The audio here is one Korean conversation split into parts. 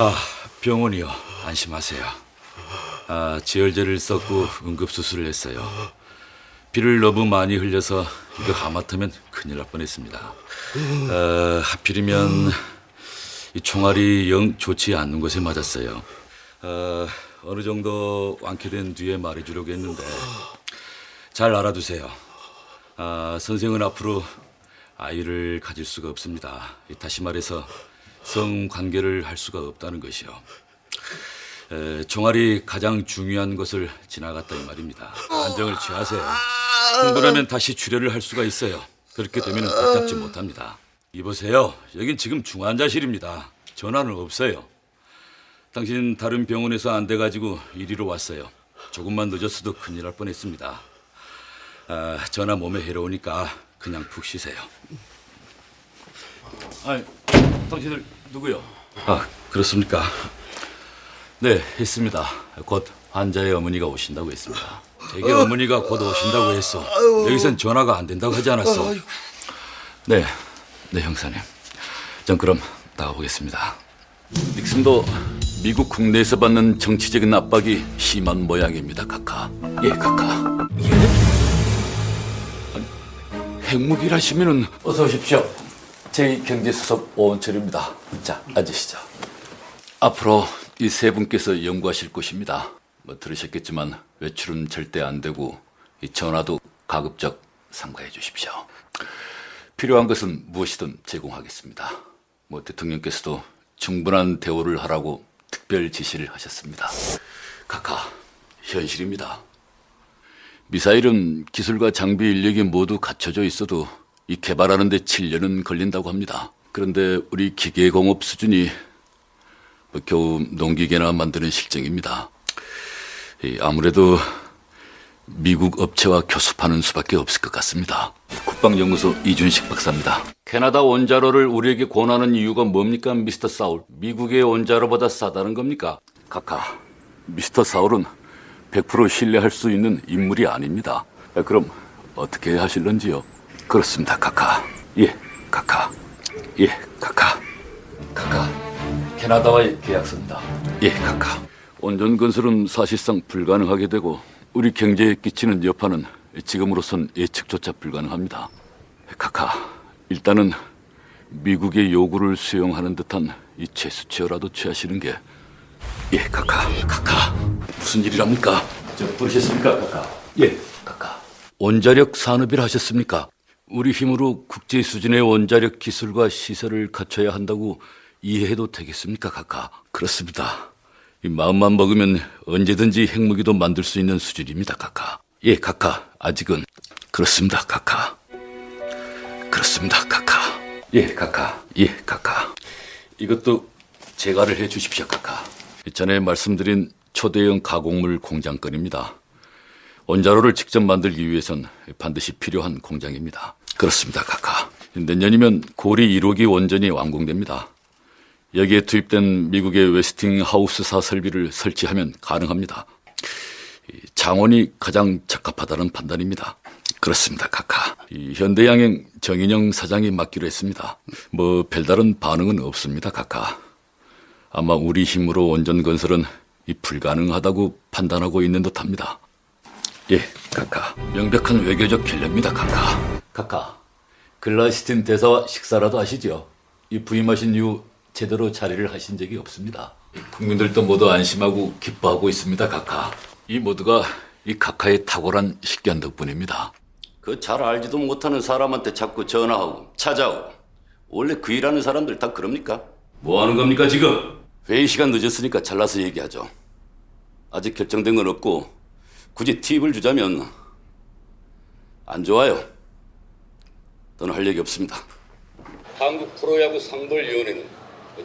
아, 병원이요. 안심하세요. 지혈제를 썼고 응급수술을 했어요. 피를 너무 많이 흘려서 이거 하마터면 큰일 날 뻔했습니다. 하필이면 이 총알이 영 좋지 않는 곳에 맞았어요. 어느 정도 완쾌된 뒤에 말해주려고 했는데 잘 알아두세요. 선생은 앞으로 아이를 가질 수가 없습니다. 다시 말해서 성관계를 할 수가 없다는 것이요. 총알이 가장 중요한 것을 지나갔다 이 말입니다. 안정을 취하세요. 충분하면 다시 출혈을 할 수가 있어요. 그렇게 되면 붙잡지 못합니다. 이보세요. 여긴 지금 중환자실입니다. 전화는 없어요. 당신 다른 병원에서 안 돼가지고 이리로 왔어요. 조금만 늦었어도 큰일 날 뻔했습니다. 전화 몸에 해로우니까 그냥 푹 쉬세요. 아니, 당신들 누구요? 그렇습니까? 네, 했습니다. 곧 환자의 어머니가 오신다고 했습니다. 제게 어머니가 곧 오신다고 했어. 여기선 전화가 안 된다고 하지 않았어. 네, 형사님. 전 그럼 나가보겠습니다. 닉슨도 미국 국내에서 받는 정치적인 압박이 심한 모양입니다, 카카. 예, 카카. 예? 핵무기라시면은 어서 오십시오. 제2경제수석 오원철입니다. 자, 앉으시죠. 앞으로 이 세 분께서 연구하실 곳입니다. 들으셨겠지만 외출은 절대 안 되고 이 전화도 가급적 삼가해 주십시오. 필요한 것은 무엇이든 제공하겠습니다. 대통령께서도 충분한 대우를 하라고 특별 지시를 하셨습니다. 카카, 현실입니다. 미사일은 기술과 장비 인력이 모두 갖춰져 있어도 이 개발하는 데 7년은 걸린다고 합니다. 그런데 우리 기계공업 수준이 겨우 농기계나 만드는 실정입니다. 아무래도 미국 업체와 교섭하는 수밖에 없을 것 같습니다. 국방연구소 이준식 박사입니다. 캐나다 원자로를 우리에게 권하는 이유가 뭡니까, 미스터 사울? 미국의 원자로보다 싸다는 겁니까? 카카, 미스터 사울은 100% 신뢰할 수 있는 인물이 아닙니다. 그럼 어떻게 하실런지요? 그렇습니다, 카카. 예, 카카. 예, 카카. 카카, 캐나다와의 계약서입니다. 예, 카카. 원전 건설은 사실상 불가능하게 되고 우리 경제에 끼치는 여파는 지금으로선 예측조차 불가능합니다. 카카, 일단은 미국의 요구를 수용하는 듯한 이 제스처라도 취하시는 게. 예, 카카. 카카, 무슨 일이랍니까? 부르셨습니까, 카카? 예, 카카. 원자력 산업이라 하셨습니까? 우리 힘으로 국제 수준의 원자력 기술과 시설을 갖춰야 한다고 이해해도 되겠습니까, 카카? 그렇습니다. 이 마음만 먹으면 언제든지 핵무기도 만들 수 있는 수준입니다, 카카. 예, 카카. 아직은. 그렇습니다, 카카. 그렇습니다, 카카. 예, 카카. 예, 카카. 이것도 제가를 해 주십시오, 카카. 전에 말씀드린 초대형 가공물 공장 건입니다. 원자로를 직접 만들기 위해선 반드시 필요한 공장입니다. 그렇습니다, 카카. 내년이면 고리 1호기 원전이 완공됩니다. 여기에 투입된 미국의 웨스팅하우스사 설비를 설치하면 가능합니다. 장원이 가장 적합하다는 판단입니다. 그렇습니다, 카카. 현대양행 정인영 사장이 맡기로 했습니다. 별다른 반응은 없습니다, 카카. 아마 우리 힘으로 원전 건설은 불가능하다고 판단하고 있는 듯합니다. 예, 카카. 명백한 외교적 결례입니다, 카카. 카카, 글라시틴 대사와 식사라도 하시죠. 부임하신 이후 제대로 자리를 하신 적이 없습니다. 국민들도 모두 안심하고 기뻐하고 있습니다, 카카. 이 모두가 이 카카의 탁월한 식견 덕분입니다. 그 잘 알지도 못하는 사람한테 자꾸 전화하고 찾아오고, 원래 그 일하는 사람들 다 그럽니까? 뭐 하는 겁니까, 지금? 회의 시간 늦었으니까 잘라서 얘기하죠. 아직 결정된 건 없고 굳이 팁을 주자면 안 좋아요. 더는 할 얘기 없습니다. 한국 프로야구 상벌위원회는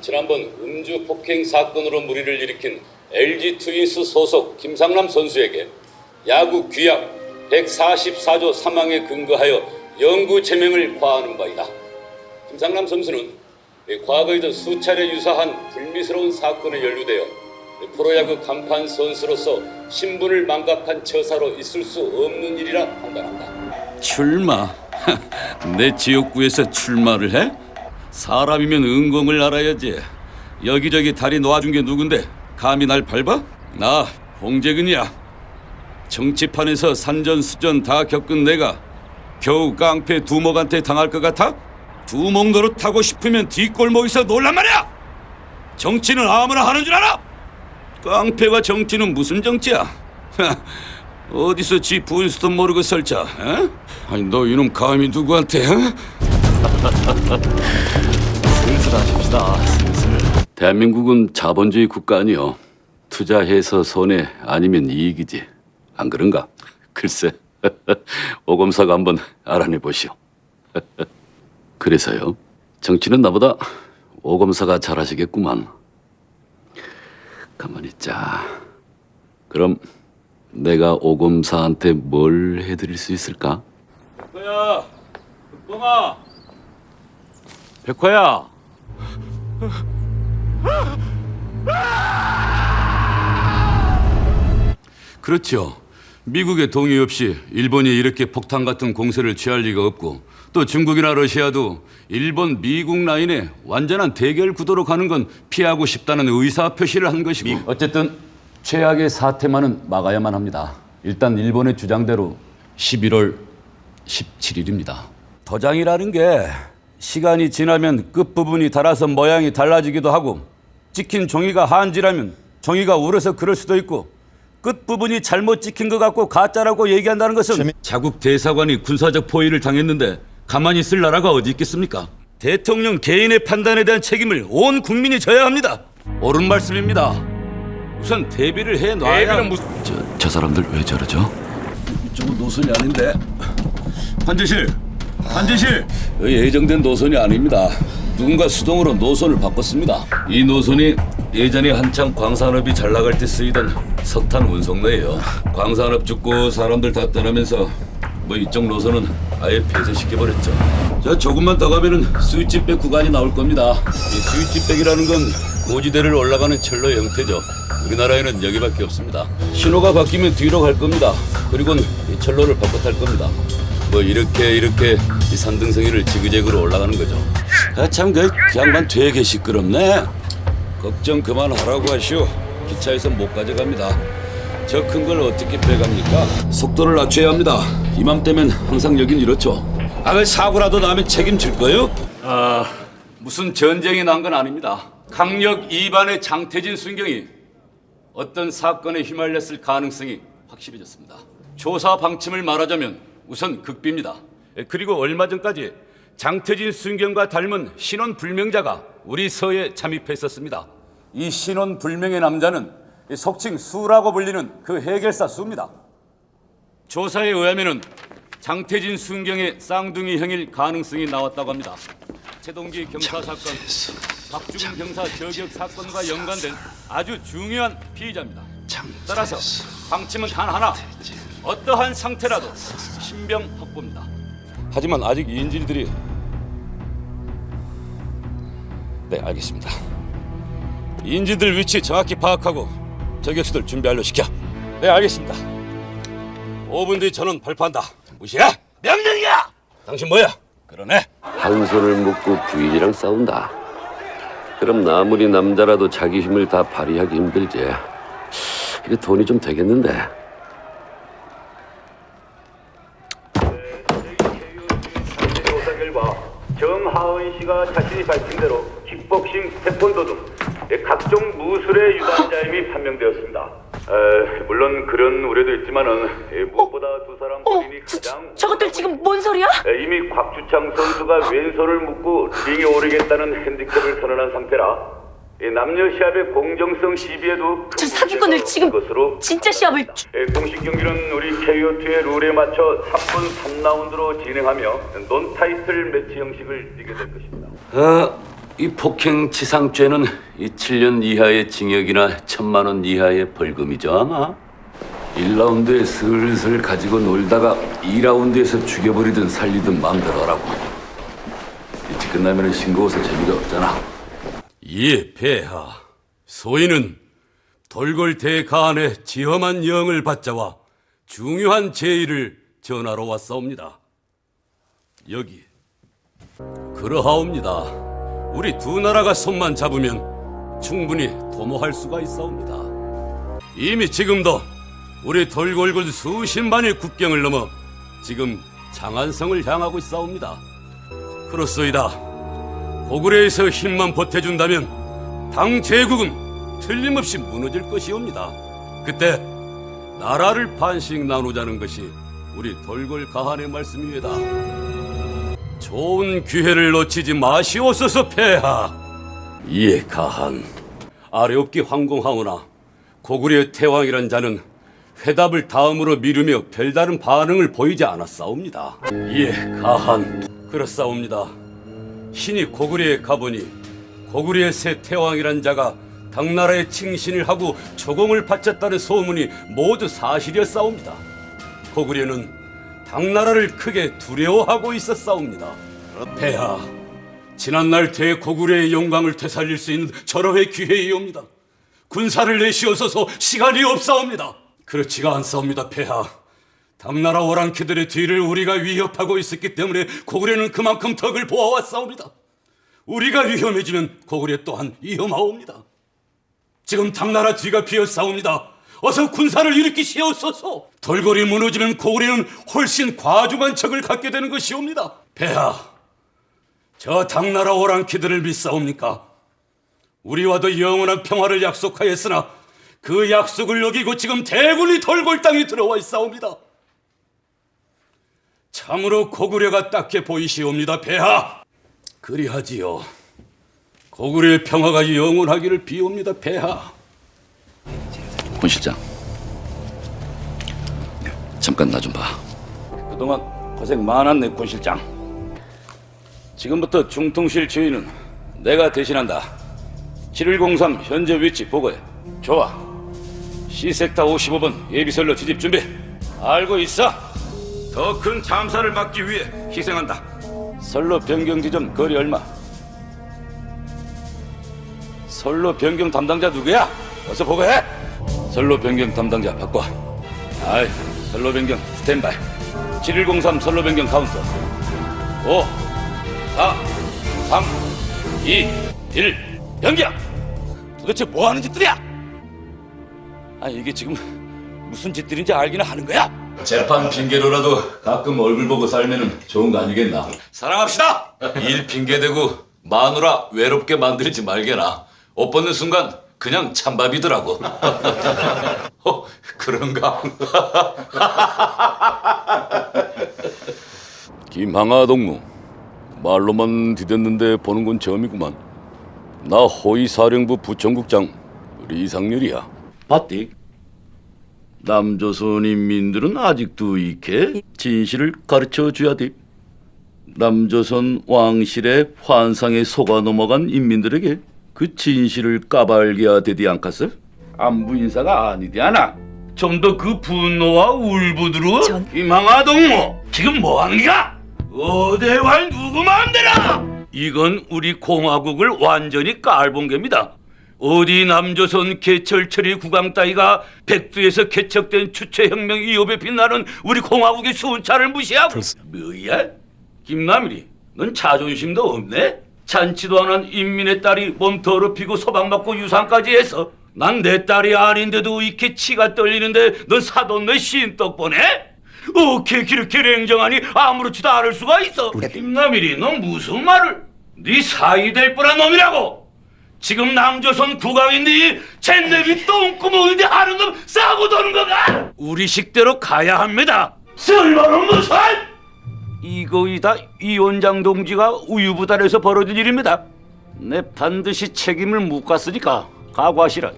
지난번 음주 폭행 사건으로 물의를 일으킨 LG 트윈스 소속 김상남 선수에게 야구 규약 144조 3항에 근거하여 영구 제명을 과하는 바이다. 김상남 선수는 과거에도 수차례 유사한 불미스러운 사건에 연루되어 프로야구 간판 선수로서 신분을 망각한 처사로 있을 수 없는 일이라 판단한다. 출마? 내 지역구에서 출마를 해? 사람이면 은공을 알아야지. 여기저기 다리 놓아준 게 누군데 감히 날 밟아? 나 홍재근이야. 정치판에서 산전수전 다 겪은 내가 겨우 깡패 두목한테 당할 것 같아? 두목 노릇하고 싶으면 뒷골목에서 놀란 말이야! 정치는 아무나 하는 줄 알아? 깡패가 정치는 무슨 정치야? 어디서 지 분수도 모르고 설자? 어? 아니 너 이놈 감히 누구한테? 어? 슬슬 하십시다. 슬슬. 대한민국은 자본주의 국가 아니요. 투자해서 손해 아니면 이익이지. 안 그런가? 글쎄. 오검사가 한번 알아내 보시오. 그래서요. 정치는 나보다 오검사가 잘하시겠구만. 가만히 있자. 그럼 내가 오검사한테 뭘 해드릴 수 있을까? 백호야, 흑봉아. 백호야. 그렇죠. 미국의 동의 없이 일본이 이렇게 폭탄 같은 공세를 취할 리가 없고, 또 중국이나 러시아도 일본 미국 라인에 완전한 대결 구도로 가는 건 피하고 싶다는 의사 표시를 한 것이고, 어쨌든 최악의 사태만은 막아야만 합니다. 일단 일본의 주장대로 11월 17일입니다. 도장이라는 게 시간이 지나면 끝부분이 닳아서 모양이 달라지기도 하고, 찍힌 종이가 한지라면 종이가 울어서 그럴 수도 있고, 끝부분이 잘못 찍힌 것 같고 가짜라고 얘기한다는 것은 자국 대사관이 군사적 포위를 당했는데 가만히 있을 나라가 어디 있겠습니까? 대통령 개인의 판단에 대한 책임을 온 국민이 져야 합니다. 옳은 말씀입니다. 우선 대비를 해놔야. 저 사람들 왜 저러죠? 이쪽은 노선이 아닌데. 한재실! 예정된 노선이 아닙니다. 누군가 수동으로 노선을 바꿨습니다. 이 노선이 예전에 한창 광산업이 잘 나갈 때 쓰이던 석탄 운송로예요. 광산업 죽고 사람들 다 떠나면서 뭐 이쪽 노선은 아예 폐쇄시켜버렸죠. 자, 조금만 더 가면은 스위치백 구간이 나올 겁니다. 이 스위치백이라는 건 고지대를 올라가는 철로 형태죠. 우리나라에는 여기밖에 없습니다. 신호가 바뀌면 뒤로 갈 겁니다. 그리고는 이 철로를 바꿔 탈 겁니다. 뭐 이렇게 이 산등성이를 지그재그로 올라가는 거죠. 아, 참 그 양반 되게 시끄럽네. 걱정 그만하라고 하시오. 기차에서 못 가져갑니다. 저 큰 걸 어떻게 빼갑니까? 속도를 낮춰야 합니다. 이맘때면 항상 여긴 이렇죠. 아, 왜 사고라도 나면 책임질 거예요? 무슨 전쟁이 난 건 아닙니다. 강력 2반의 장태진 순경이 어떤 사건에 휘말렸을 가능성이 확실해졌습니다. 조사 방침을 말하자면 우선 극비입니다. 그리고 얼마 전까지 장태진 순경과 닮은 신원불명자가 우리 서에 잠입했었습니다. 이 신원불명의 남자는 속칭 수라고 불리는 그 해결사 수입니다. 조사에 의하면 장태진 순경의 쌍둥이 형일 가능성이 나왔다고 합니다. 최동기 경사 사건, 박주근 경사 저격 사건과 연관된 아주 중요한 피의자입니다. 따라서 방침은 단 하나, 어떠한 상태라도 신병 확보입니다. 하지만 아직 인질들이... 네, 알겠습니다. 인질들 위치 정확히 파악하고 저격수들 준비 완료시켜. 네, 알겠습니다. 5분 뒤 전원 발표한다. 무시해! 명령이야! 당신 뭐야? 그러네. 한 손을 묶고 부인이랑 싸운다. 그럼 아무리 남자라도 자기 힘을 다 발휘하기 힘들지. 이게 돈이 좀 되겠는데. 조사 결과 정하은 씨가 자신이 밝힌 대로 킥복싱, 태권도 등 각종 무술의 유단자임이 판명되었습니다. 물론 그런 우려도 있지만은 무엇보다 두 사람 본인이 가장 저것들 지금 뭔 소리야? 이미 곽주창 선수가 왼손을 묶고 링에 오르겠다는 핸디캡을 선언한 상태라 남녀 시합의 공정성 시비에도 저 사기꾼을 지금 것으로 진짜 시합을 공식 경기는 우리 KO2의 룰에 맞춰 3분 3라운드로 진행하며 논 타이틀 매치 형식을 띠게 될 것입니다. 이 폭행치상죄는 이 7년 이하의 징역이나 1,000만 원 이하의 벌금이죠 아마. 1라운드에 슬슬 가지고 놀다가 2라운드에서 죽여버리든 살리든 마음대로 하라고. 일찍 끝나면 싱거워서 재미가 없잖아. 예, 폐하. 소인은 돌골대 가안의 지엄한 영을 받자와 중요한 제의를 전하러 왔사옵니다. 여기 그러하옵니다. 우리 두 나라가 손만 잡으면 충분히 도모할 수가 있사옵니다. 이미 지금도 우리 돌골군 수십만의 국경을 넘어 지금 장안성을 향하고 있사옵니다. 그렇소이다. 고구려에서 힘만 보태준다면 당 제국은 틀림없이 무너질 것이옵니다. 그때 나라를 반씩 나누자는 것이 우리 돌골 가한의 말씀이외다. 좋은 기회를 놓치지 마시옵소서 폐하. 예, 가한. 아래옵기 황공하오나 고구려의 태왕이란 자는 회답을 다음으로 미루며 별다른 반응을 보이지 않았사옵니다. 예, 가한. 그렇사옵니다. 신이 고구려에 가보니 고구려의 새 태왕이란 자가 당나라에 칭신을 하고 조공을 바쳤다는 소문이 모두 사실이었사옵니다. 고구려는 당나라를 크게 두려워하고 있었사옵니다. 폐하, 지난날 대고구려의 영광을 되살릴 수 있는 절호의 기회이옵니다. 군사를 내시어서서 시간이 없사옵니다. 그렇지가 않사옵니다, 폐하. 당나라 오랑캐들의 뒤를 우리가 위협하고 있었기 때문에 고구려는 그만큼 덕을 보아왔사옵니다. 우리가 위험해지면 고구려 또한 위험하옵니다. 지금 당나라 뒤가 비었사옵니다. 어서 군사를 일으키시옵소서. 돌골이 무너지면 고구려는 훨씬 과중한 적을 갖게 되는 것이옵니다. 폐하, 저 당나라 오랑캐들을 믿사옵니까? 우리와도 영원한 평화를 약속하였으나 그 약속을 어기고 지금 대군이 돌골 땅에 들어와 있사옵니다. 참으로 고구려가 딱해 보이시옵니다, 폐하. 그리하지요. 고구려의 평화가 영원하기를 비옵니다, 폐하. 권 실장, 잠깐 나 좀 봐. 그동안 고생 많았네, 권 실장. 지금부터 중통실 지휘는 내가 대신한다. 7103 현재 위치 보고해. 좋아. C섹터 55번 예비선로 지집 준비. 알고 있어. 더 큰 참사를 막기 위해 희생한다. 선로 변경 지점 거리 얼마? 선로 변경 담당자 누구야? 어서 보고해. 선로 변경 담당자 바꿔. 아이, 선로 변경 스탠바이. 7103 선로 변경 카운터. 5 4 3 2 1 변경. 도대체 뭐 하는 짓들이야? 아니, 이게 지금 무슨 짓들인지 알기는 하는 거야? 재판 핑계로라도 가끔 얼굴 보고 살면은 좋은 거 아니겠나? 사랑합시다. 일 핑계대고 마누라 외롭게 만들지 말게나. 옷 벗는 순간 그냥 찬밥이더라고. 그런가? 김항아 동무, 말로만 디뎠는데 보는 건 처음이구만. 나 호위사령부 부총국장 우리 이상렬이야. 봤디? 남조선 인민들은 아직도 이렇게 진실을 가르쳐줘야 돼. 남조선 왕실의 환상에 속아 넘어간 인민들에게 그 진실을 까발겨야 되지 않겠어? 안부 인사가 아니디 않아. 좀 더 그 분노와 울부드로. 김항아 동무, 지금 뭐 하는 거야? 어대활 누구 마음대로? 이건 우리 공화국을 완전히 깔본 겁니다. 어디 남조선 개철철이 국왕 따위가 백두에서 개척된 주체혁명 이업에 빛나는 우리 공화국의 순찰을 무시하고. 뭐야? 김남일이, 넌 자존심도 없네? 잔치도 안 한 인민의 딸이 몸 더럽히고 소방맞고 유산까지 해서 난 내 딸이 아닌데도 이렇게 치가 떨리는데 넌 사돈네 신떡 보네? 어떻게 그렇게 냉정하니 아무렇지도 않을 수가 있어? 김남일이, 넌 무슨 말을? 네 사위 될 뻔한 놈이라고! 지금 남조선 국왕인데 젠내비 똥구멍인데 하는 놈 싸고 도는 거가? 우리 식대로 가야 합니다. 쓸모는 무슨? 이거 다 이 원장 동지가 우유부단해서 벌어진 일입니다. 내 반드시 책임을 묻겠으니까 각오하시라요.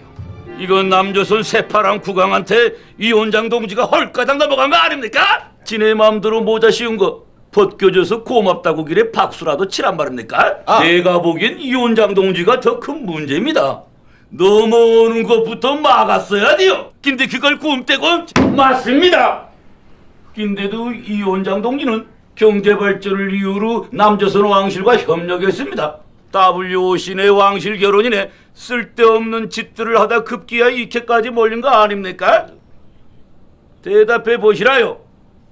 이건 남조선 새파란 국왕한테 이 원장 동지가 헐가닥 넘어간 거 아닙니까? 지네 마음대로 모자 씌운 거 벗겨줘서 고맙다고 길에 박수라도 치란 말입니까? 내가 보기엔 이 원장 동지가 더 큰 문제입니다. 넘어오는 것부터 막았어야 돼요. 근데 그걸 꿈떼고. 맞습니다. 근데도 이 원장 동지는 경제발전을 이유로 남조선 왕실과 협력했습니다. WOC 내 왕실 결혼이네 쓸데없는 짓들을 하다 급기야 이렇게까지 몰린 거 아닙니까? 대답해 보시라요,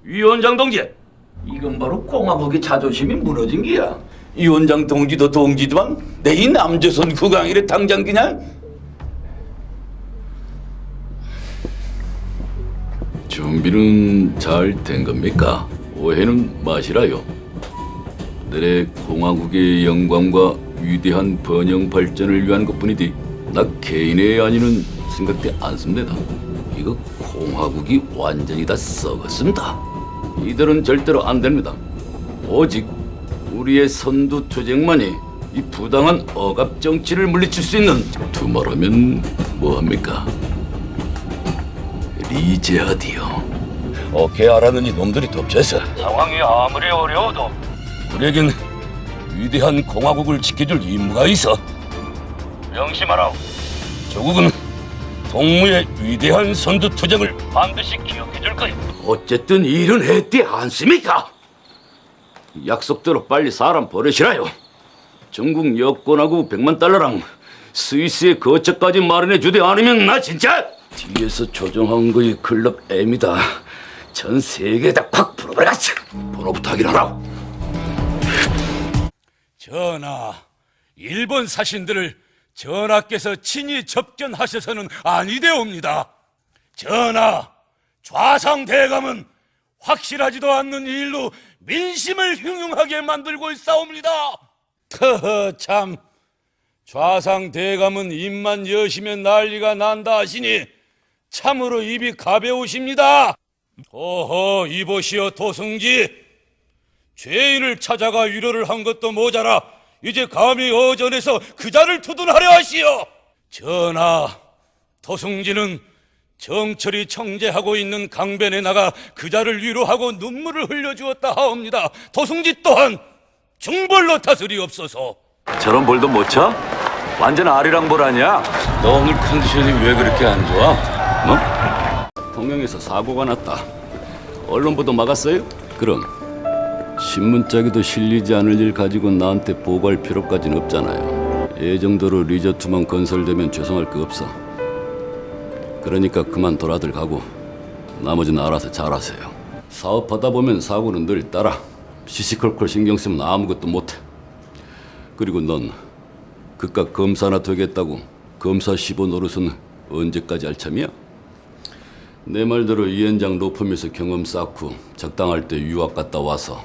위원장 동지. 이건 바로 공화국의 자존심이 무너진 게야. 이 원장 동지도 동지지만 내 이 남조선 국왕이래 당장 그냥. 준비는 잘 된 겁니까? 오해는 마시라요. 내래 공화국의 영광과 위대한 번영 발전을 위한 것뿐이지 나 개인의 안위는 생각돼 않습니다. 이거 공화국이 완전히 다 썩었습니다. 이들은 절대로 안 됩니다. 오직 우리의 선두 투쟁만이 이 부당한 억압 정치를 물리칠 수 있는, 두말하면 뭐합니까? 리제아디요. 오케이 알았느니 놈들이 덮쳐서 상황이 아무리 어려워도 우리에겐 위대한 공화국을 지켜줄 임무가 있어. 명심하라. 조국은 동무의 위대한 선두 투쟁을 반드시 기억해줄 거야. 어쨌든 일은 했지 않습니까? 약속대로 빨리 사람 보내시라요. 중국 여권하고 100만 달러랑 스위스의 거처까지 마련해 주지 않으면 나 진짜 뒤에서 조정한 거이 클럽 M이다. 전 세계에다 콱 풀어버려갔어. 번호부터 확인하라고. 전하, 일본 사신들을 전하께서 친히 접견하셔서는 아니되옵니다. 전하, 좌상 대감은 확실하지도 않는 일로 민심을 흉흉하게 만들고 있사옵니다. 참, 좌상 대감은 입만 여시면 난리가 난다 하시니 참으로 입이 가벼우십니다. 어허, 이보시오 도승지. 죄인을 찾아가 위로를 한 것도 모자라 이제 감히 어전에서 그자를 투둔하려 하시오. 전하, 도승지는 정철이 청제하고 있는 강변에 나가 그자를 위로하고 눈물을 흘려주었다 하옵니다. 도승지 또한 중벌로 다스리옵소서. 저런 볼도 못 쳐? 완전 아리랑볼 아니야? 너 오늘 컨디션이 왜 그렇게 안 좋아? 뭐? 통영에서 사고가 났다. 언론 보도 막았어요? 그럼 신문짜기도 실리지 않을 일 가지고 나한테 보고할 필요까지는 없잖아요. 이 정도로 리조트만 건설되면 죄송할 거 없어. 그러니까 그만 돌아들 가고 나머지는 알아서 잘하세요. 사업하다 보면 사고는 늘 따라. 시시콜콜 신경 쓰면 아무것도 못해. 그리고 넌 그깟 검사나 되겠다고 검사 15 노릇은 언제까지 할 참이야? 내 말대로 이 현장 로펌에서 경험 쌓고 적당할 때 유학 갔다 와서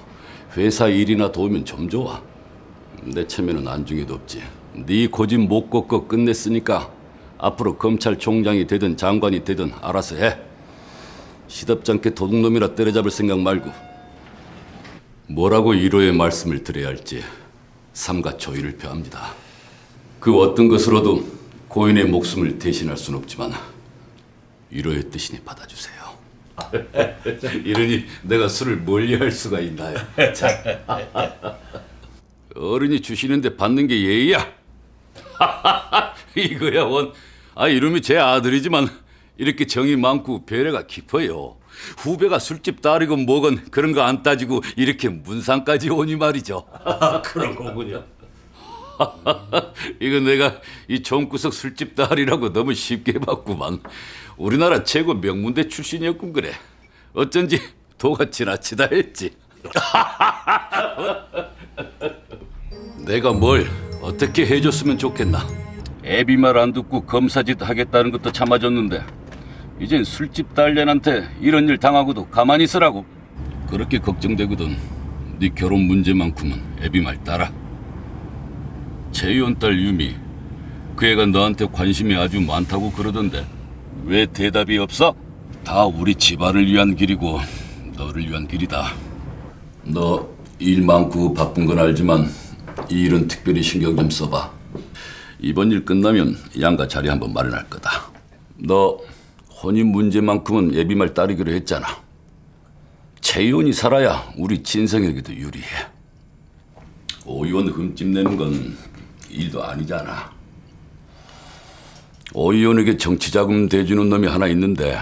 회사 일이나 도우면 좀 좋아. 내 체면은 안중에도 없지. 네 고집 못 꺾고 끝냈으니까 앞으로 검찰총장이 되든 장관이 되든 알아서 해. 시덥잖게 도둑놈이라 때려잡을 생각 말고 뭐라고 위로의 말씀을 드려야 할지 삼가 조의를 표합니다. 그 어떤 것으로도 고인의 목숨을 대신할 수는 없지만 위로의 뜻이니 받아주세요. 이러니 내가 술을 멀리할 수가 있나요? 어른이 주시는데 받는 게 예의야? 이거야 원. 이름이 제 아들이지만 이렇게 정이 많고 배려가 깊어요. 후배가 술집 딸이고 뭐건 그런 거 안 따지고 이렇게 문상까지 오니 말이죠. 그런 거군요. 이거 내가 이 종구석 술집 딸이라고 너무 쉽게 봤구만. 우리나라 최고 명문대 출신이었군 그래. 어쩐지 도가 지나치다 했지. 내가 뭘 어떻게 해줬으면 좋겠나. 애비 말 안 듣고 검사짓 하겠다는 것도 참아줬는데 이젠 술집 딸년한테 이런 일 당하고도 가만히 있으라고. 그렇게 걱정되거든. 네 결혼 문제만큼은 애비 말 따라. 채의원 딸 유미, 그 애가 너한테 관심이 아주 많다고 그러던데 왜 대답이 없어? 다 우리 집안을 위한 길이고 너를 위한 길이다. 너 일 많고 바쁜 건 알지만 이 일은 특별히 신경 좀 써봐. 이번 일 끝나면 양가 자리 한번 마련할 거다. 너 혼인 문제만큼은 예비말 따르기로 했잖아. 채의원이 살아야 우리 친성에게도 유리해. 오 의원 흠집 내는 건 일도 아니잖아. 오 의원에게 정치자금 대주는 놈이 하나 있는데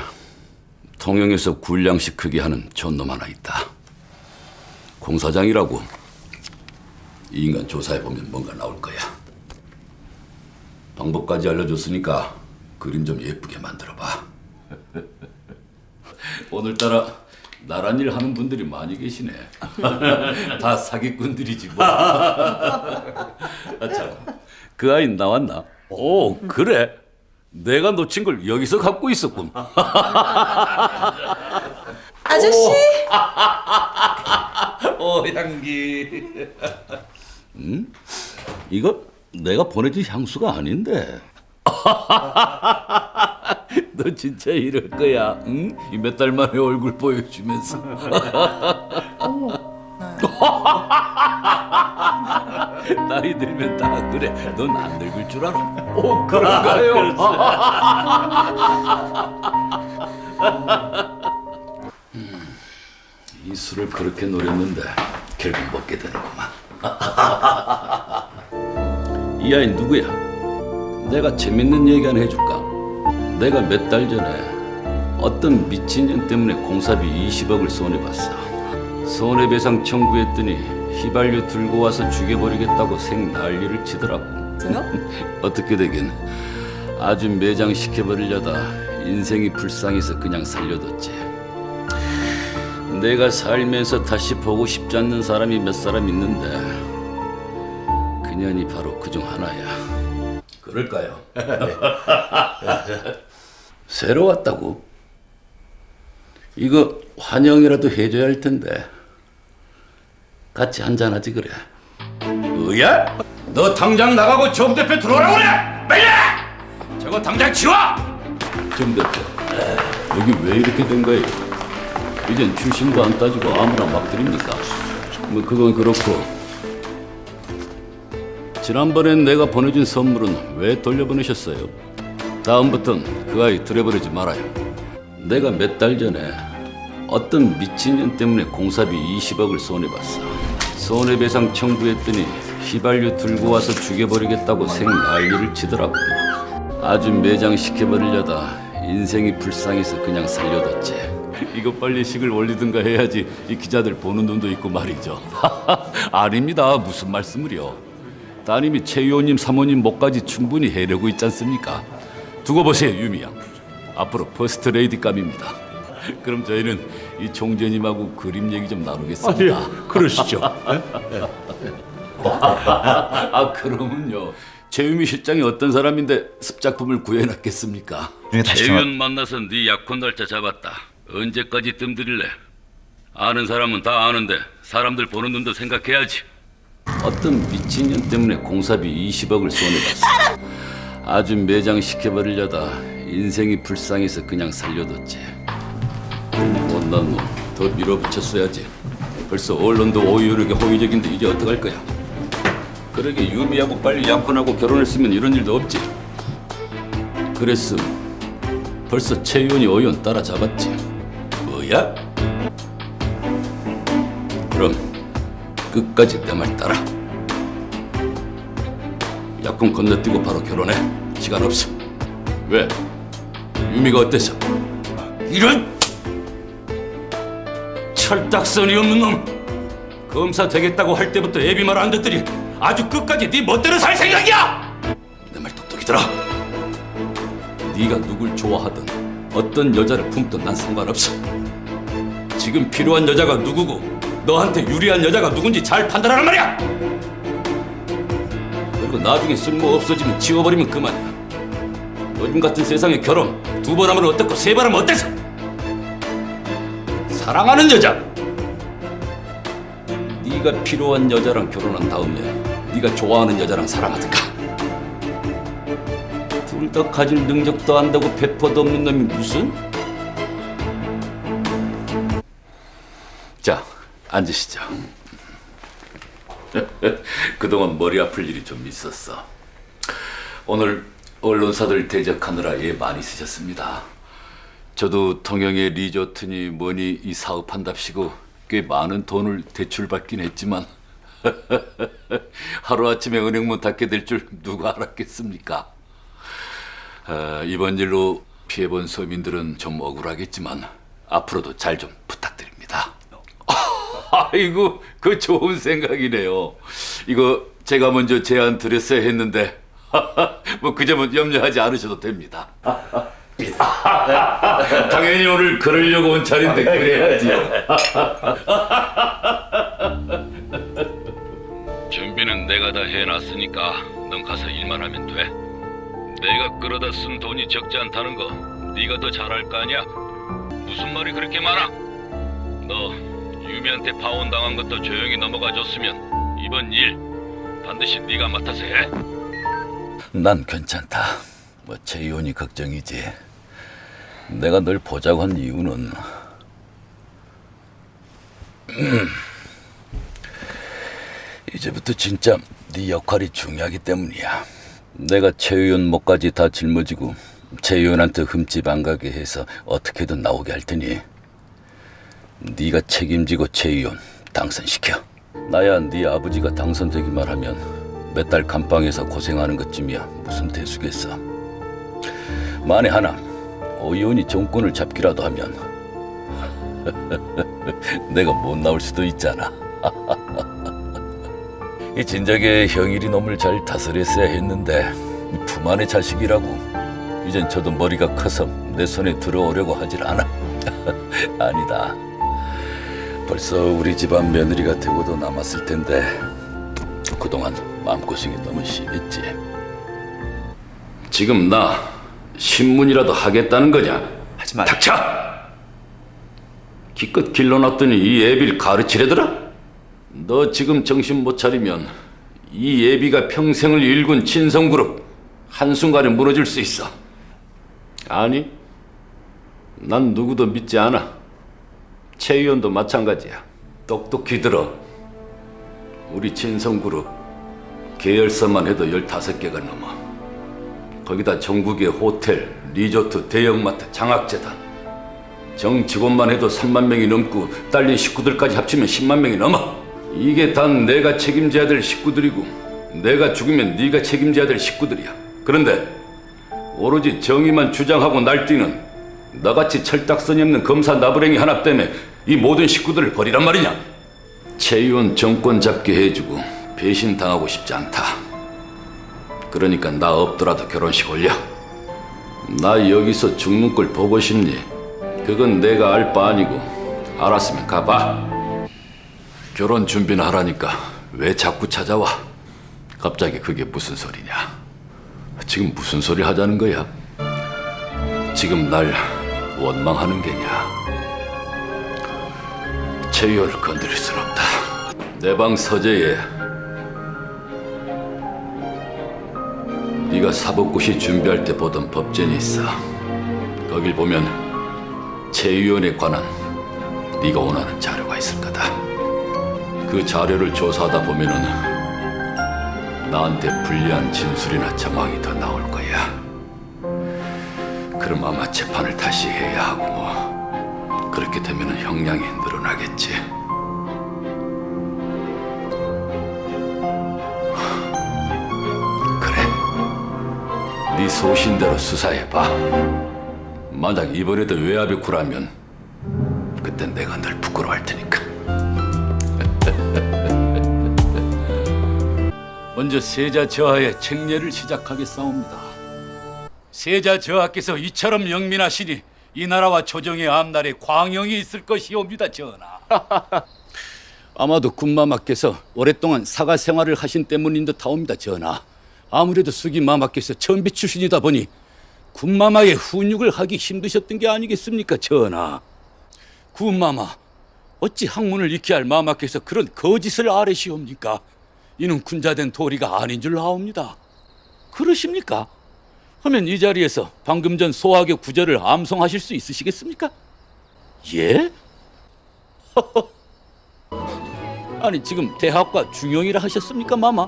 통영에서 굴량식 크게 하는 존놈 하나 있다. 공사장이라고. 이 인간 조사해보면 뭔가 나올 거야. 방법까지 알려줬으니까 그림 좀 예쁘게 만들어봐. 오늘따라 나란 일 하는 분들이 많이 계시네. 다 사기꾼들이지 뭐. 참, 그 아이 나왔나? 오, 그래? 내가 놓친 걸 여기서 갖고 있었군. 아저씨. 향기. 이거 내가 보내준 향수가 아닌데. 너 진짜 이럴 거야, 응? 이 몇 달 만에 얼굴 보여주면서. 나이 들면 다 그래. 넌 안 늙을 줄 알아. 오, 그런가요? 이 술을 그렇게 노렸는데 결국 먹게 되는구만. 이 아이 누구야? 내가 재밌는 얘기 하나 해줄까? 내가 몇 달 전에 어떤 미친년 때문에 공사비 20억을 손해봤어. 손해배상 청구했더니 휘발유 들고 와서 죽여버리겠다고 생 난리를 치더라고. 어떻게 되긴 아주 매장시켜버리려다 인생이 불쌍해서 그냥 살려뒀지. 내가 살면서 다시 보고 싶지 않는 사람이 몇 사람 있는데 그년이 바로 그중 하나야. 그럴까요? 새로 왔다고? 이거 환영이라도 해줘야 할 텐데 같이 한잔하지 그래. 뭐야? 너 당장 나가고 정 대표 들어오라고 그래! 빨리! 저거 당장 치워! 정 대표, 여기 왜 이렇게 된 거예요? 이젠 출신도 안 따지고 아무나 막 드립니까? 뭐 그건 그렇고 지난번엔 내가 보내준 선물은 왜 돌려보내셨어요? 다음부턴 그 아이 들여버리지 말아요. 내가 몇 달 전에 어떤 미친년 때문에 공사비 20억을 손해봤어. 손해배상 청구했더니 휘발유 들고 와서 죽여버리겠다고 생 난리를 치더라고. 아주 매장시켜버리려다 인생이 불쌍해서 그냥 살려뒀지. 이거 빨리 식을 올리든가 해야지 이 기자들 보는 눈도 있고 말이죠. 아닙니다. 무슨 말씀을요. 따님이 최 의원님 사모님 목까지 충분히 해내고 있지 않습니까? 두고 보세요, 유미 양. 앞으로 퍼스트 레이디감입니다. 그럼 저희는 이 총재님하고 그림 얘기 좀 나누겠습니다. 그러시죠. 그러면요. 최유미 실장이 어떤 사람인데 습작품을 구해놨겠습니까? 최 의원 만나서 네 약혼 날짜 잡았다. 언제까지 뜸들일래? 아는 사람은 다 아는데 사람들 보는 눈도 생각해야지. 어떤 미친년 때문에 공사비 20억을 손해봤어. 아주 매장시켜버리려다 인생이 불쌍해서 그냥 살려뒀지. 못난 놈 더 밀어붙였어야지. 벌써 언론도 오유력이 호의적인데 이제 어떡할 거야? 그러게 유미하고 빨리 약혼하고 결혼했으면 이런 일도 없지. 그랬음 벌써 최 의원이 의원 따라잡았지. 뭐야? 그럼 끝까지 내 말 따라. 약혼 건너뛰고 바로 결혼해. 시간 없어. 왜? 유미가 어때서? 이런 철딱선이 없는 놈! 검사 되겠다고 할 때부터 애비 말 안 듣더니 아주 끝까지 네 멋대로 살 생각이야! 내 말 똑똑히 들어. 네가 누굴 좋아하든 어떤 여자를 품든 난 상관없어. 지금 필요한 여자가 누구고 너한테 유리한 여자가 누군지 잘 판단하란 말이야. 그리고 나중에 쓸모 없어지면 지워버리면 그만이야. 요즘 같은 세상에 결혼 2번 하면 어떻고 3번 하면 어때서? 사랑하는 여자. 네가 필요한 여자랑 결혼한 다음에 네가 좋아하는 여자랑 사랑하든가. 둘 다 가질 능력도 안다고 배포도 없는 놈이 무슨? 자, 앉으시죠. 그동안 머리 아플 일이 좀 있었어. 오늘 언론사들 대적하느라 애 많이 쓰셨습니다. 저도 통영의 리조트니 뭐니 이 사업한답시고 꽤 많은 돈을 대출받긴 했지만 하루아침에 은행문 닫게 될 줄 누가 알았겠습니까? 이번 일로 피해본 서민들은 좀 억울하겠지만 앞으로도 잘 좀 부탁드립니다. 아이고, 그 좋은 생각이네요. 이거 제가 먼저 제안 드렸어야 했는데 뭐 그 점은 염려하지 않으셔도 됩니다. 당연히 오늘 그러려고 온 차례인데 그래야지. 준비는 내가 다 해놨으니까 넌 가서 일만 하면 돼. 내가 끌어다 쓴 돈이 적지 않다는 거 네가 더 잘 알 거 아니야? 무슨 말이 그렇게 많아? 너 유미한테 파혼당한 것도 조용히 넘어가 줬으면 이번 일 반드시 네가 맡아서 해. 난 괜찮다. 뭐 최이원이 걱정이지. 내가 널 보자고 한 이유는 이제부터 진짜 네 역할이 중요하기 때문이야. 내가 최의원 목까지 다 짊어지고 최의원한테 흠집 안 가게 해서 어떻게든 나오게 할 테니 네가 책임지고 최의원 당선시켜. 나야 네 아버지가 당선되기만 하면 몇 달 감방에서 고생하는 것쯤이야 무슨 대수겠어. 만에 하나 오 의원이 정권을 잡기라도 하면 내가 못 나올 수도 있잖아. 이 진작에 형일이 놈을 잘 다스렸어야 했는데 품 안의 자식이라고 이젠 저도 머리가 커서 내 손에 들어오려고 하질 않아. 아니다. 벌써 우리 집안 며느리가 되고도 남았을 텐데 그동안 마음고생이 너무 심했지. 지금 나 신문이라도 하겠다는 거냐? 하지 마. 닥쳐! 기껏 길러놨더니 이 애비를 가르치려더라? 너 지금 정신 못 차리면 이 애비가 평생을 일군 친성그룹 한순간에 무너질 수 있어. 아니, 난 누구도 믿지 않아. 최 의원도 마찬가지야. 똑똑히 들어. 우리 친성그룹 계열사만 해도 15개가 넘어. 거기다 전국의 호텔, 리조트, 대형마트, 장학재단, 정 직원만 해도 3만 명이 넘고 딸린 식구들까지 합치면 10만 명이 넘어. 이게 다 내가 책임져야 될 식구들이고 내가 죽으면 네가 책임져야 될 식구들이야. 그런데 오로지 정의만 주장하고 날뛰는 너같이 철딱선이 없는 검사 나부랭이 하나 때문에 이 모든 식구들을 버리란 말이냐? 최 의원 정권 잡게 해주고 배신당하고 싶지 않다. 그러니까 나 없더라도 결혼식 올려. 나 여기서 죽는 걸 보고 싶니? 그건 내가 알 바 아니고 알았으면 가봐. 결혼 준비나 하라니까 왜 자꾸 찾아와? 갑자기 그게 무슨 소리냐? 지금 무슨 소리 하자는 거야? 지금 날 원망하는 게냐? 최 의원을 건드릴 순 없다. 내 방 서재에 네가 사법고시 준비할 때 보던 법전이 있어. 거길 보면 최 의원에 관한 네가 원하는 자료가 있을 거다. 그 자료를 조사하다 보면은 나한테 불리한 진술이나 정황이 더 나올 거야. 그럼 아마 재판을 다시 해야 하고 뭐 그렇게 되면은 형량이 늘어나겠지. 그래, 네 소신대로 수사해봐. 만약 이번에도 외압이 굴하면 그땐 내가 널 부끄러워할 테니까. 먼저 세자 저하의 책례를 시작하겠사옵니다. 세자 저하께서 이처럼 영민하시니 이 나라와 조정의 앞날에 광영이 있을 것이옵니다, 전하. 아마도 군마마께서 오랫동안 사가 생활을 하신 때문인 듯하옵니다, 전하. 아무래도 수기 마마께서 천비 출신이다 보니 군마마의 훈육을 하기 힘드셨던 게 아니겠습니까, 전하. 군마마, 어찌 학문을 익히 할 마마께서 그런 거짓을 아뢰시옵니까? 이는 군자된 도리가 아닌 줄 아옵니다. 그러십니까? 하면 이 자리에서 방금 전 소학의 구절을 암송하실 수 있으시겠습니까? 예? 아니 지금 대학과 중용이라 하셨습니까, 마마?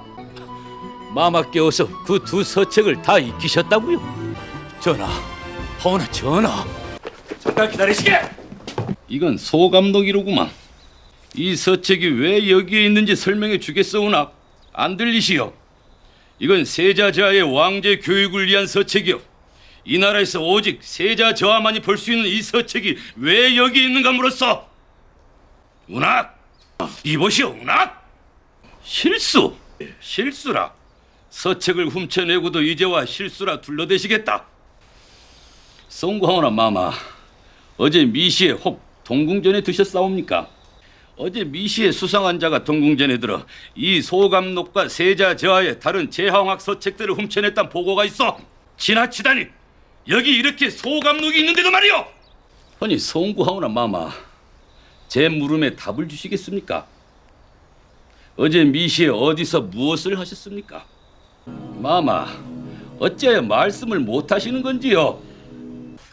마마께 어서 그 두 서책을 다 익히셨다고요? 전하, 허나 전하. 잠깐 기다리시게! 이건 소감독이로구만. 이 서책이 왜 여기에 있는지 설명해 주겠소우나 안 들리시오? 이건 세자 저하의 왕제 교육을 위한 서책이요. 이 나라에서 오직 세자 저하만이 볼 수 있는 이 서책이 왜 여기 있는가 물었어. 운학! 이보시오, 운학! 실수! 실수라. 서책을 훔쳐내고도 이제와 실수라 둘러대시겠다. 송구하오나 마마, 어제 미시에 혹 동궁전에 드셨사옵니까? 어제 미시의 수상한 자가 동궁전에 들어 이 소감록과 세자 저하의 다른 제황학 서책들을 훔쳐냈단 보고가 있어. 지나치다니. 여기 이렇게 소감록이 있는데도 말이오. 아니 송구하오나 마마, 제 물음에 답을 주시겠습니까? 어제 미시에 어디서 무엇을 하셨습니까? 마마, 어찌하여 말씀을 못하시는 건지요?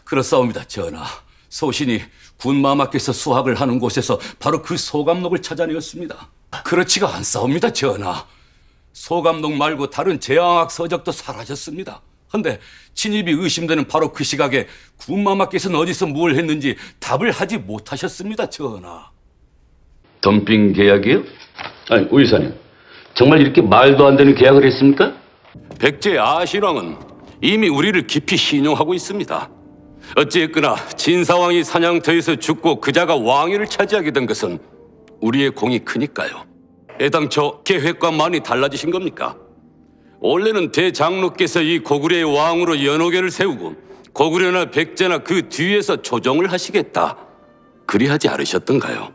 그렇사옵니다, 전하. 소신이 군마마께서 수학을 하는 곳에서 바로 그 소감록을 찾아내었습니다. 그렇지가 않사옵니다, 전하. 소감록 말고 다른 제왕학 서적도 사라졌습니다. 근데 진입이 의심되는 바로 그 시각에 군마마께서는 어디서 뭘 했는지 답을 하지 못하셨습니다, 전하. 덤핑 계약이요? 아니 우이사님, 정말 이렇게 말도 안 되는 계약을 했습니까? 백제 아신왕은 이미 우리를 깊이 신용하고 있습니다. 어찌했거나 진사왕이 사냥터에서 죽고 그자가 왕위를 차지하게 된 것은 우리의 공이 크니까요. 애당초 계획과 많이 달라지신 겁니까? 원래는 대장로께서 이 고구려의 왕으로 연호계를 세우고 고구려나 백제나 그 뒤에서 조정을 하시겠다, 그리하지 않으셨던가요?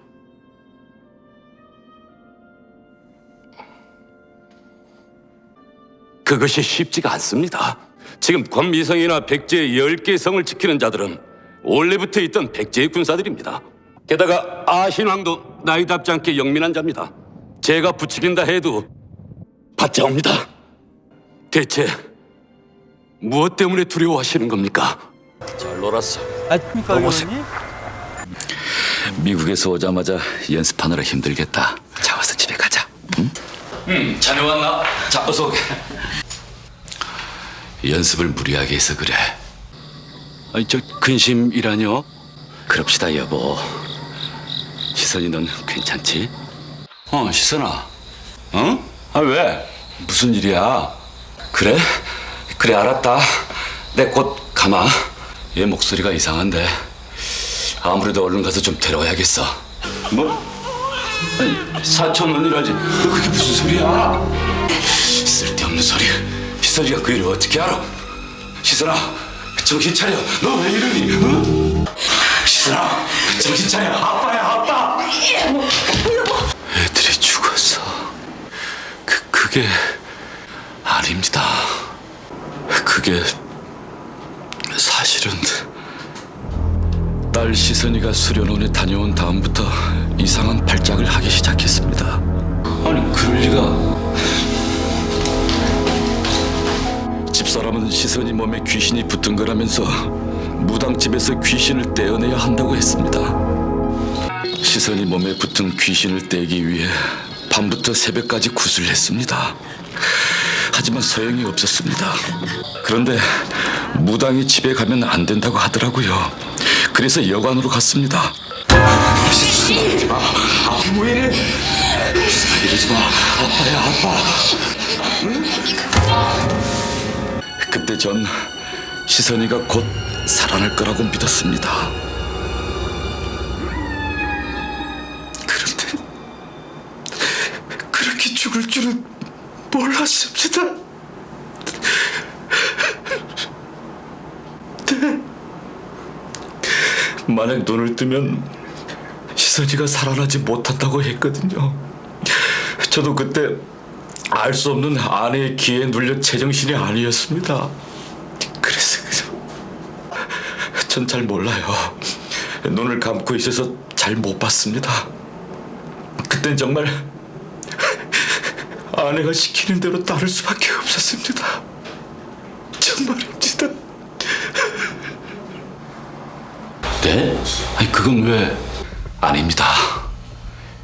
그것이 쉽지가 않습니다. 지금 권미성이나 백제의 10개 성을 지키는 자들은 원래부터 있던 백제의 군사들입니다. 게다가 아신왕도 나이답지 않게 영민한 자입니다. 제가 부추긴다 해도 받자옵니다. 대체 무엇 때문에 두려워하시는 겁니까? 잘 놀았어. 아닙니까, 의원님? 미국에서 오자마자 연습하느라 힘들겠다. 자, 와서 집에 가자. 응? 자네 왔나? 자, 어서 오게. 연습을 무리하게 해서 그래. 아니, 저 근심이라뇨? 그럽시다, 여보. 시선이 넌 괜찮지? 시선아. 응? 아, 왜? 무슨 일이야? 그래? 그래, 알았다. 내 곧 가마. 얘 목소리가 이상한데 아무래도 얼른 가서 좀 데려와야겠어. 뭐? 아니, 사촌 언니라지. 너 그게 무슨 소리야? 쓸데없는 소리. 시선이가 그 일을 어떻게 알아? 시선아, 정신 차려. 너 왜 이러니? 응? 시선아, 정신 차려. 아빠야, 아빠. 애들이 죽었어. 그게 아닙니다. 그게 사실은 딸 시선이가 수련원에 다녀온 다음부터 이상한 발작을 하기 시작했습니다. 아니, 그럴 리가. 집사람은 시선이 몸에 귀신이 붙은 거라면서 무당집에서 귀신을 떼어내야 한다고 했습니다. 시선이 몸에 붙은 귀신을 떼기 위해 밤부터 새벽까지 구슬했습니다. 하지만 소용이 없었습니다. 그런데 무당이 집에 가면 안 된다고 하더라고요. 그래서 여관으로 갔습니다. 이러지 마. 아빠 왜 이래? 이러지 마. 아빠야, 아빠. 그때 전 시선이가 곧 살아날 거라고 믿었습니다. 그런데 그렇게 죽을 줄은 몰랐습니다. 만약 눈을 뜨면 시선이가 살아나지 못한다고 했거든요. 저도 그때 알 수 없는 아내의 기에 눌려 제정신이 아니었습니다. 그래서 전 잘 몰라요. 눈을 감고 있어서 잘 못 봤습니다. 그땐 정말 아내가 시키는 대로 따를 수밖에 없었습니다. 정말입니다. 네? 아니, 그건 왜? 아닙니다.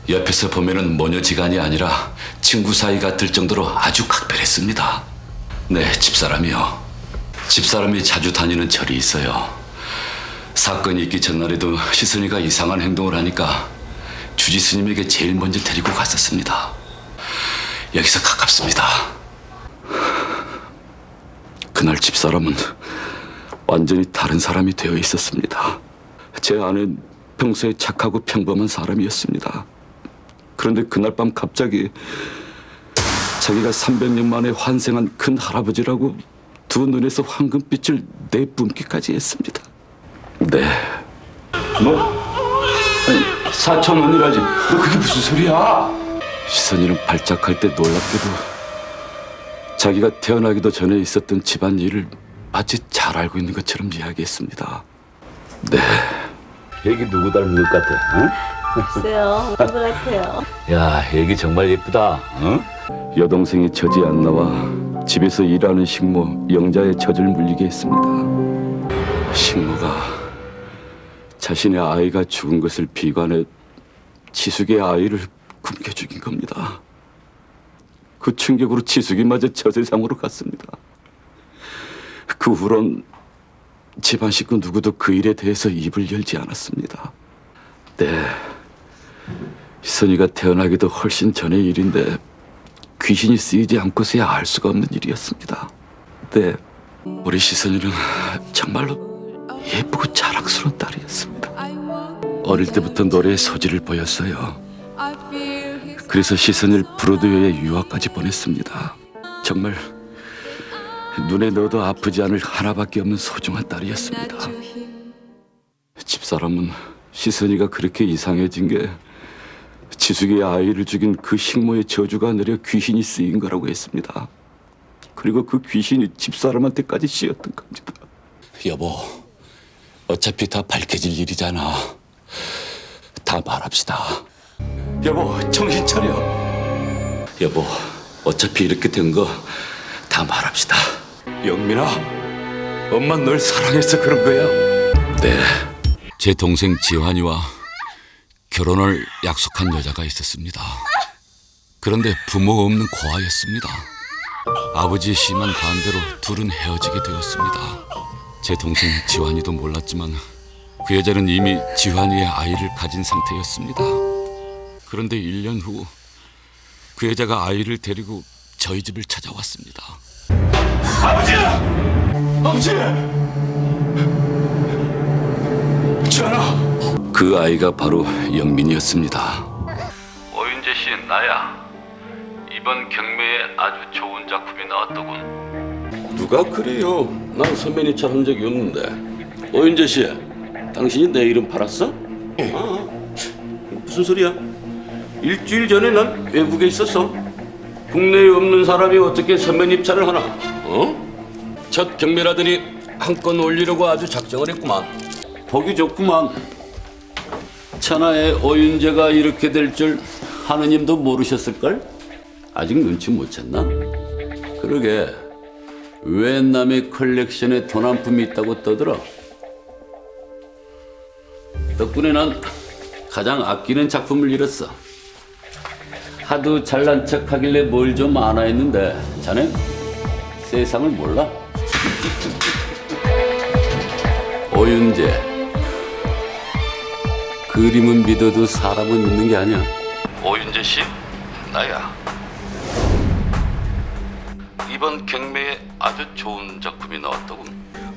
옆에서 보면은 모녀지간이 아니라 친구 사이 같을 정도로 아주 각별했습니다. 네, 집사람이요. 집사람이 자주 다니는 절이 있어요. 사건이 있기 전날에도 시선이가 이상한 행동을 하니까 주지 스님에게 제일 먼저 데리고 갔었습니다. 여기서 가깝습니다. 그날 집사람은 완전히 다른 사람이 되어 있었습니다. 제 아내는 평소에 착하고 평범한 사람이었습니다. 그런데 그날 밤 갑자기 자기가 300년 만에 환생한 큰 할아버지라고 두 눈에서 황금빛을 내뿜기까지 했습니다. 네. 뭐? 아니, 4천 원이라지. 너 그게 무슨 소리야? 시선이는 발작할 때 놀랍게도 자기가 태어나기도 전에 있었던 집안 일을 마치 잘 알고 있는 것처럼 이야기했습니다. 네. 애기 누구 닮은 것 같아? 응? 글쎄요, 그런 것 같아요. 야, 애기 정말 예쁘다. 응? 여동생이 젖이 안 나와 집에서 일하는 식모 영자의 젖을 물리게 했습니다. 식모가 자신의 아이가 죽은 것을 비관해 지숙의 아이를 굶겨 죽인 겁니다. 그 충격으로 지숙이마저 저 세상으로 갔습니다. 그 후론 집안 식구 누구도 그 일에 대해서 입을 열지 않았습니다. 네, 희선이가 태어나기도 훨씬 전의 일인데 귀신이 쓰이지 않고서야 알 수가 없는 일이었습니다. 네, 우리 시선이는 정말로 예쁘고 자랑스러운 딸이었습니다. 어릴 때부터 노래에 소질을 보였어요. 그래서 시선이를 브로드웨이에 유학까지 보냈습니다. 정말 눈에 넣어도 아프지 않을 하나밖에 없는 소중한 딸이었습니다. 집사람은 시선이가 그렇게 이상해진 게 지숙의 아이를 죽인 그 식모의 저주가 내려 귀신이 쓰인 거라고 했습니다. 그리고 그 귀신이 집사람한테까지 씌었던 겁니다. 여보, 어차피 다 밝혀질 일이잖아. 다 말합시다. 여보, 정신 차려. 여보, 어차피 이렇게 된 거 다 말합시다. 영민아, 엄마 널 사랑해서 그런 거야. 네. 제 동생 지환이와 결혼을 약속한 여자가 있었습니다. 그런데 부모가 없는 고아였습니다. 아버지의 심한 반대로 둘은 헤어지게 되었습니다. 제 동생 지환이도 몰랐지만 그 여자는 이미 지환이의 아이를 가진 상태였습니다. 그런데 1년 후 그 여자가 아이를 데리고 저희 집을 찾아왔습니다. 아버지야! 아버지! 전하! 그 아이가 바로 영민이었습니다. 오윤재 씨, 나야. 이번 경매에 아주 좋은 작품이 나왔더군. 누가 그래요? 난 선배님 한 적이 없는데. 오윤재 씨, 당신이 내 이름 팔았어? 무슨 소리야? 일주일 전에 난 외국에 있었어. 국내에 없는 사람이 어떻게 선면 입찰을 하나? 첫 경매라더니 한 건 올리려고 아주 작정을 했구만. 보기 좋구만. 천하의 오윤재가 이렇게 될 줄 하느님도 모르셨을걸? 아직 눈치 못 챘나? 그러게, 왜 남의 컬렉션에 돈 한 푼이 있다고 떠들어? 덕분에 난 가장 아끼는 작품을 잃었어. 하도 잘난 척 하길래 뭘 좀 아나 했는데 자넨 세상을 몰라? 오윤재, 그림은 믿어도 사람은 믿는 게 아니야. 오윤재 씨, 나야. 이번 경매에 아주 좋은 작품이 나왔더군.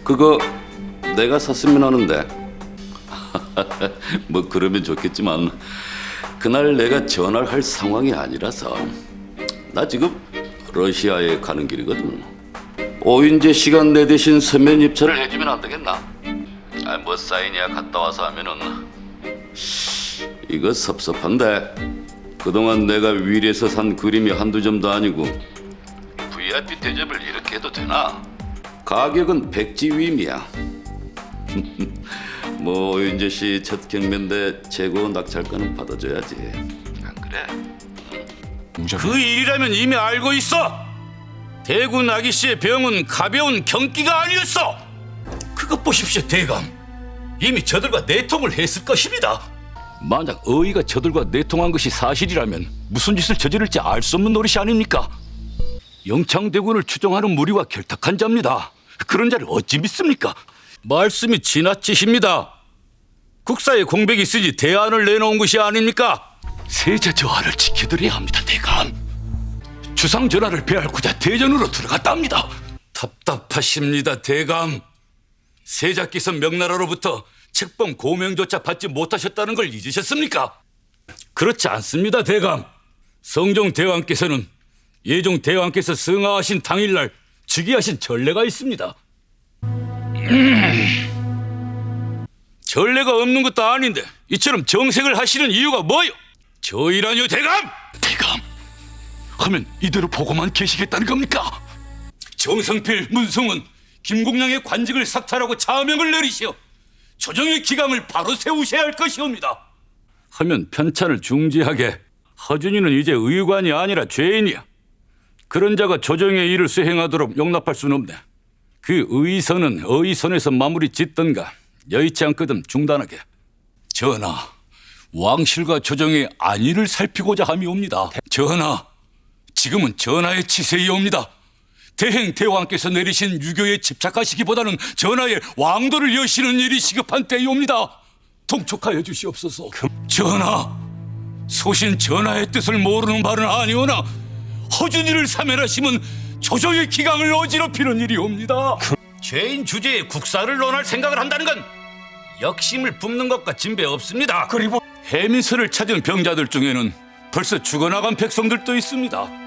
그거 내가 샀으면 하는데. 뭐 그러면 좋겠지만 그날 내가 전화를 할 상황이 아니라서. 나 지금 러시아에 가는 길이거든. 오윤재 씨가 내 대신 서면 입찰을 해주면 안 되겠나? 뭐 사인이야 갔다 와서 하면은. 이거 섭섭한데 그동안 내가 윌에서 산 그림이 한두 점도 아니고 VIP 대접을 이렇게 해도 되나? 가격은 백지위임이야. 뭐 오윤재 씨 첫 경매인데 재고 낙찰가는 받아줘야지. 안 그래? 그 일이라면 이미 알고 있어. 대구 나기 씨의 병은 가벼운 경기가 아니었어. 그것 보십시오, 대감. 이미 저들과 내통을 했을 것입니다. 만약 어이가 저들과 내통한 것이 사실이라면 무슨 짓을 저지를지 알 수 없는 노릇이 아닙니까? 영창대군을 추종하는 무리와 결탁한 자입니다. 그런 자를 어찌 믿습니까? 말씀이 지나치십니다. 국사에 공백이 있으니 대안을 내놓은 것이 아닙니까? 세자 저하를 지켜드려야 합니다, 대감. 주상 전하를 배알고자 대전으로 들어갔답니다. 답답하십니다, 대감. 세자께서 명나라로부터 책봉 고명조차 받지 못하셨다는 걸 잊으셨습니까? 그렇지 않습니다, 대감. 성종 대왕께서는 예종 대왕께서 승하하신 당일날 즉위하신 전례가 있습니다. 전례가 없는 것도 아닌데 이처럼 정색을 하시는 이유가 뭐요? 저희라뇨 대감? 대감, 하면 이대로 보고만 계시겠다는 겁니까? 정성필, 문성은 김공량의 관직을 삭탈하고 자명을 내리시어 조정의 기강을 바로 세우셔야 할 것이옵니다. 하면 편찬을 중지하게 허준이는 이제 의관이 아니라 죄인이야. 그런 자가 조정의 일을 수행하도록 용납할 수는 없네. 그 의선은 의선에서 마무리 짓던가 여의치 않거든 중단하게. 전하, 왕실과 조정의 안위를 살피고자 함이옵니다. 전하, 지금은 전하의 치세이옵니다. 대행 대왕께서 내리신 유교에 집착하시기보다는 전하의 왕도를 여시는 일이 시급한 때이옵니다. 통촉하여 주시옵소서. 전하, 소신 전하의 뜻을 모르는 바는 아니오나 허준이를 사면하시면 조정의 기강을 어지럽히는 일이옵니다. 죄인 주제에 국사를 논할 생각을 한다는 건 역심을 붓는 것과 진배 없습니다. 그리고 해민서를 찾은 병자들 중에는 벌써 죽어나간 백성들도 있습니다.